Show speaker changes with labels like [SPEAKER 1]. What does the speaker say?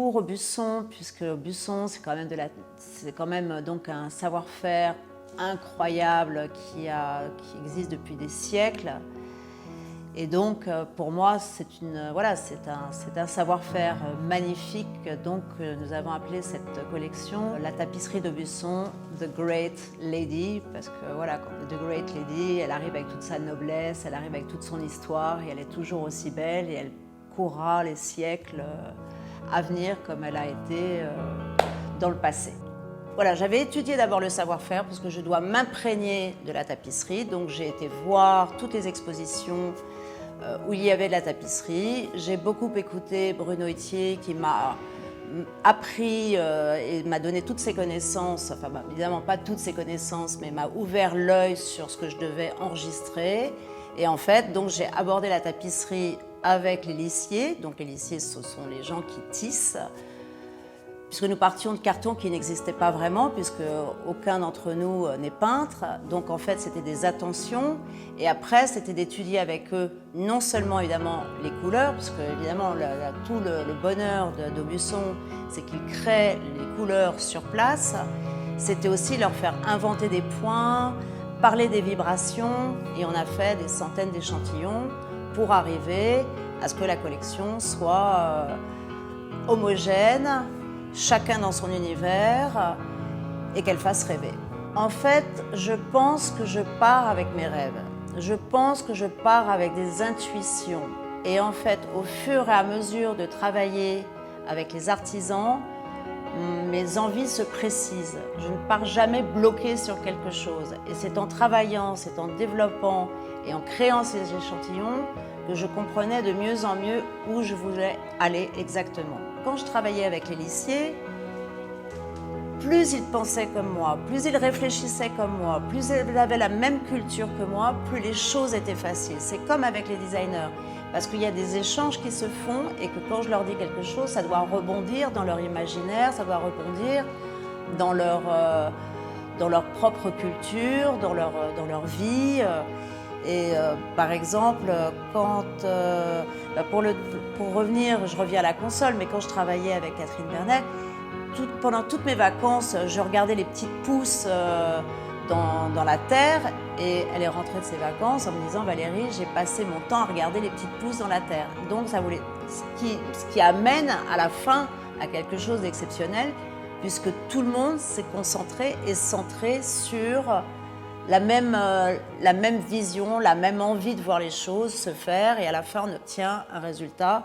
[SPEAKER 1] pour Aubusson, puisque Aubusson, c'est quand même donc un savoir-faire incroyable qui existe depuis des siècles. Et donc, pour moi, c'est un savoir-faire magnifique. Donc, nous avons appelé cette collection la tapisserie d'Aubusson, The Great Lady, parce que voilà, The Great Lady, elle arrive avec toute sa noblesse, elle arrive avec toute son histoire, et elle est toujours aussi belle, et elle courra les siècles à venir comme elle a été dans le passé. Voilà, j'avais étudié d'abord le savoir-faire parce que je dois m'imprégner de la tapisserie. Donc j'ai été voir toutes les expositions où il y avait de la tapisserie. J'ai beaucoup écouté Bruno Itier qui m'a appris et m'a donné toutes ses connaissances, enfin évidemment pas toutes ses connaissances, mais m'a ouvert l'œil sur ce que je devais enregistrer. Et en fait, donc j'ai abordé la tapisserie avec les lissiers. Donc les lissiers, ce sont les gens qui tissent. Puisque nous partions de cartons qui n'existaient pas vraiment, puisque aucun d'entre nous n'est peintre. Donc en fait, c'était des attentions. Et après, c'était d'étudier avec eux non seulement évidemment les couleurs, parce que évidemment tout le bonheur d'Aubusson, c'est qu'il crée les couleurs sur place. C'était aussi leur faire inventer des points, parler des vibrations. Et on a fait des centaines d'échantillons pour arriver à ce que la collection soit homogène, chacun dans son univers, et qu'elle fasse rêver. En fait, je pense que je pars avec mes rêves. Je pense que je pars avec des intuitions. Et en fait, au fur et à mesure de travailler avec les artisans, mes envies se précisent. Je ne pars jamais bloquée sur quelque chose. Et c'est en travaillant, c'est en développant et en créant ces échantillons que je comprenais de mieux en mieux où je voulais aller exactement. Quand je travaillais avec les lissiers, plus ils pensaient comme moi, plus ils réfléchissaient comme moi, plus ils avaient la même culture que moi, plus les choses étaient faciles. C'est comme avec les designers, parce qu'il y a des échanges qui se font et que quand je leur dis quelque chose, ça doit rebondir dans leur imaginaire, ça doit rebondir dans leur propre culture, dans leur vie. Et par exemple, pour revenir, je reviens à la console, mais quand je travaillais avec Catherine Vernet, pendant toutes mes vacances, je regardais les petites pousses dans la terre, et elle est rentrée de ses vacances en me disant « Valérie, j'ai passé mon temps à regarder les petites pousses dans la terre ». Donc ce qui amène à la fin à quelque chose d'exceptionnel, puisque tout le monde s'est concentré et centré sur la même vision, la même envie de voir les choses se faire, et à la fin on obtient un résultat.